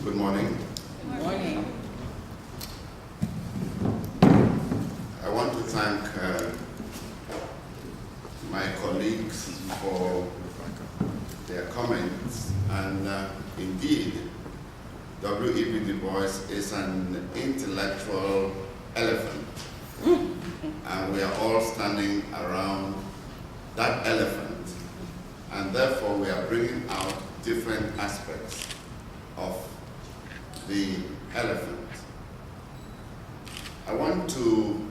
Good morning. Good morning. I want to thank my colleagues for their comments, and indeed, W.E.B. Bois is an intellectual elephant, and we are all standing around that elephant, and therefore we are bringing out different aspects of the elephant. I want to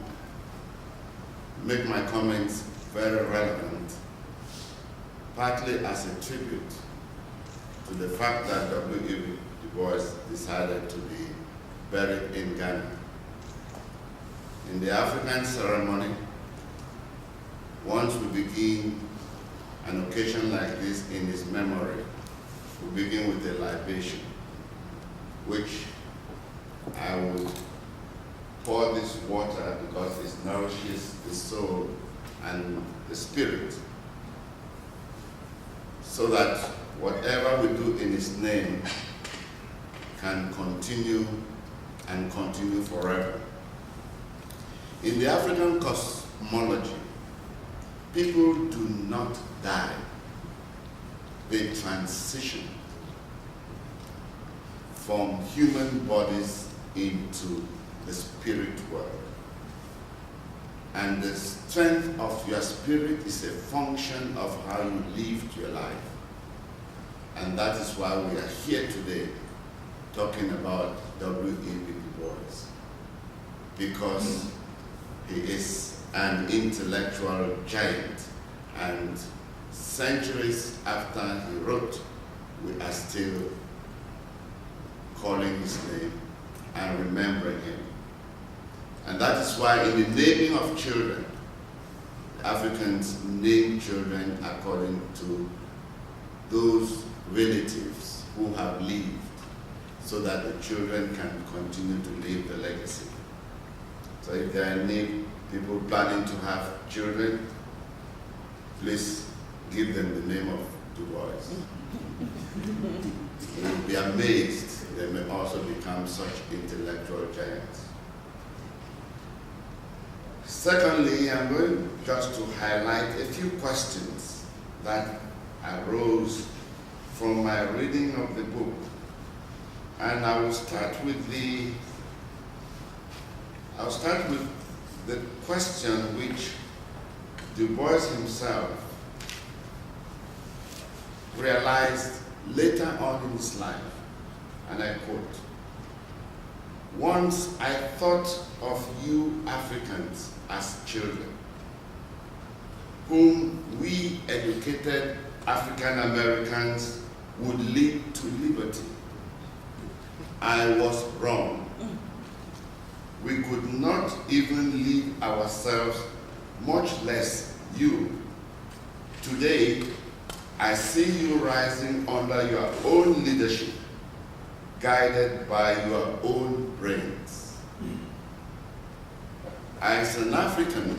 make my comments very relevant, partly as a tribute to the fact that W.E.B. Bois decided to be buried in Ghana. In the African ceremony, once we begin an occasion like this in his memory, we begin with a libation, which I will pour this water because it nourishes the soul and the spirit, so that whatever we do in his name can continue and continue forever. In the African cosmology, people do not die, they transition from human bodies into the spirit world. And the strength of your spirit is a function of how you lived your life. And that is why we are here today talking about W.E.B. Bois, because he is an intellectual giant, and centuries after he wrote, we are still calling his name and remembering him. And that is why in the naming of children, Africans name children according to those relatives who have lived, so that the children can continue to live the legacy. So if there are any people planning to have children, please give them the name of Du Bois. You will be amazed they may also become such intellectual giants. Secondly, I'm going just to highlight a few questions that arose from my reading of the book. And I will start with the question which Du Bois himself realized later on in his life, and I quote, "Once I thought of you Africans as children, whom we educated African Americans would lead to liberty. I was wrong. We could not even lead ourselves, much less you. Today, I see you rising under your own leadership, guided by your own brains. As an African,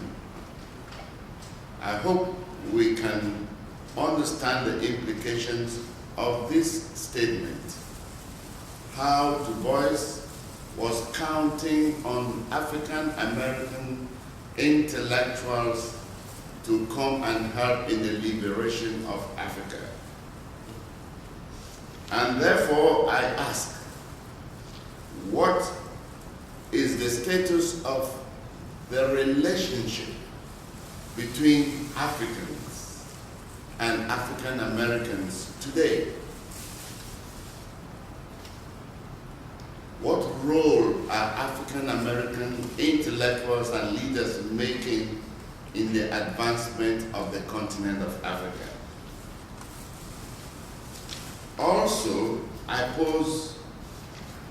I hope we can understand the implications of this statement, how Du Bois was counting on African American intellectuals to come and help in the liberation of Africa. And therefore I ask, what is the status of the relationship between Africans and African Americans today? What role are African American intellectuals and leaders making in the advancement of the continent of Africa? Also, I pose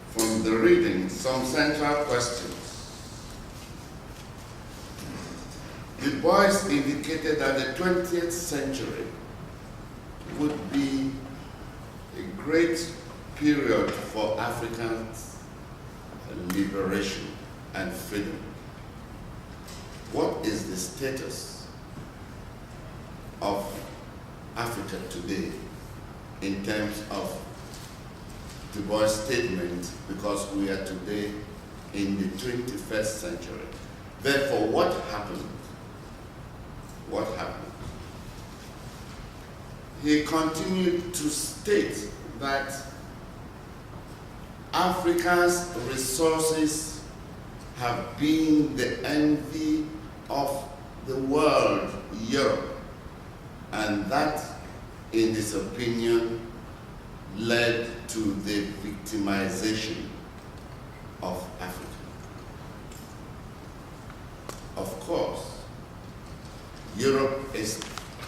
from the reading some central questions. Du Bois indicated that the 20th century would be a great period for Africans' liberation and freedom. What is the status of Africa today in terms of Du Bois' statement because we are today in the 21st century. Therefore, what happened? What happened? He continued to state that Africa's resources have been the envy of the world, Europe, and that, in his opinion, led to the victimization of Africa. Of course,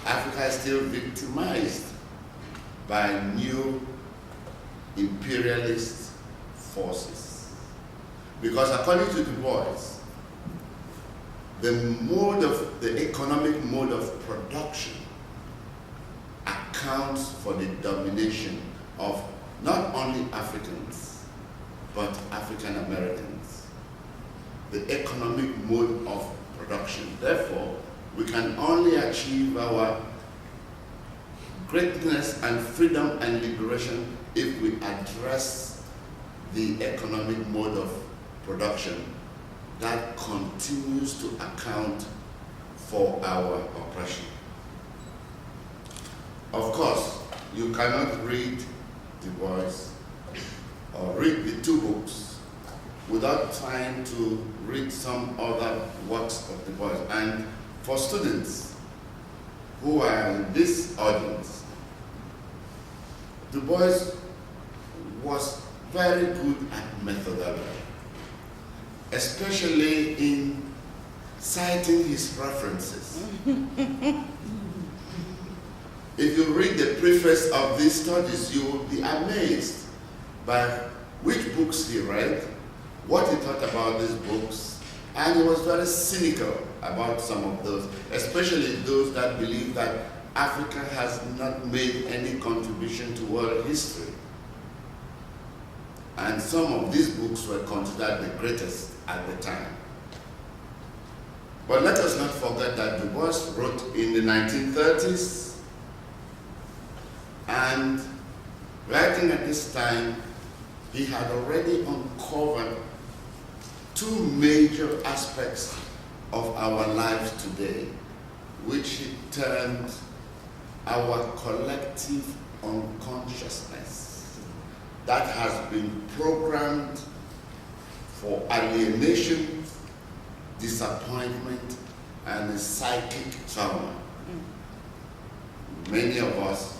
Africa is still victimized by new imperialist forces. Because according to Du Bois, the economic mode of production accounts for the domination of not only Africans, but African Americans. The economic mode of production. Therefore, we can only achieve our greatness and freedom and liberation if we address the economic mode of production that continues to account for our oppression. Of course, you cannot read Du Bois or read the two books without trying to read some other works of Du Bois. And for students who are in this audience, Du Bois was very good at methodology, especially in citing his references. If you read the preface of these studies, you will be amazed by which books he read, what he thought about these books, and he was very cynical about some of those, especially those that believe that Africa has not made any contribution to world history. And some of these books were considered the greatest at the time. But let us not forget that Du Bois wrote in the 1930s, and writing at this time, he had already uncovered two major aspects of our lives today, which he termed our collective unconsciousness that has been programmed for alienation, disappointment, and psychic trauma. Many of us,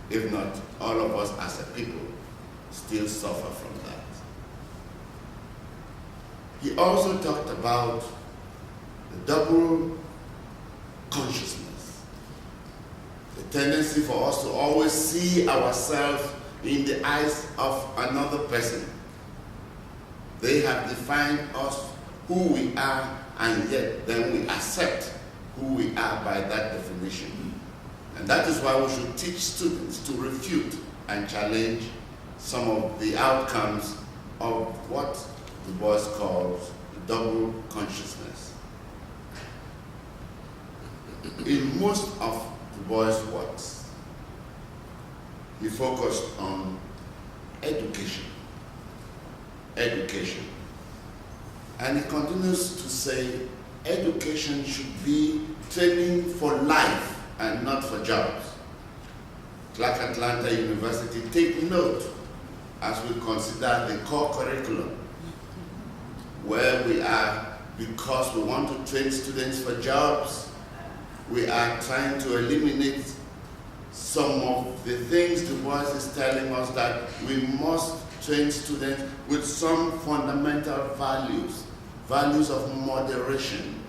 if not all of us as a people, still suffer from that. He also talked about the double consciousness, the tendency for us to always see ourselves in the eyes of another person. They have defined us, who we are, and yet then we accept who we are by that definition. And that is why we should teach students to refute and challenge some of the outcomes of what Du Bois calls double consciousness. In most of Du Bois' works, he focused on education. Education. And he continues to say education should be training for life and not for jobs. Clark Atlanta University, take note as we consider the core curriculum, where we are, because we want to train students for jobs, we are trying to eliminate some of the things Du Bois is telling us, that we must train students with some fundamental values, values of moderation,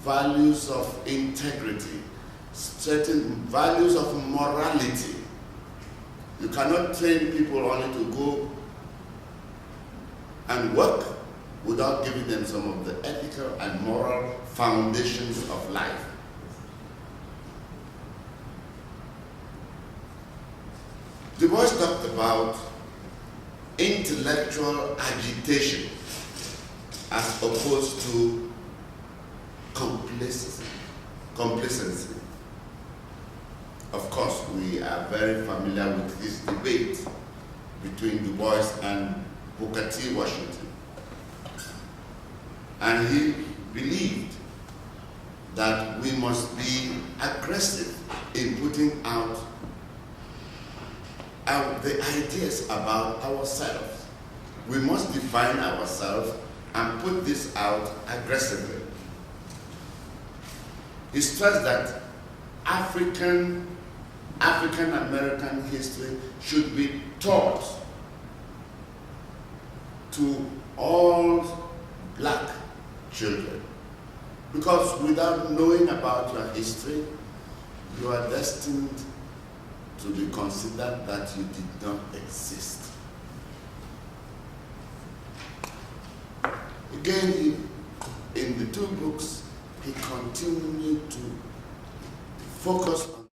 values of integrity, certain values of morality. You cannot train people only to go and work without giving them some of the ethical and moral foundations of life. Du Bois talked about intellectual agitation as opposed to complacency. Of course, we are very familiar with this debate between Du Bois and Booker T. Washington. And he believed that we must be aggressive in putting out the ideas about ourselves. We must define ourselves and put this out aggressively. He stressed that African American history should be taught to all black children, because without knowing about your history, you are destined to be considered that you did not exist. Again, in the two books, he continued to focus on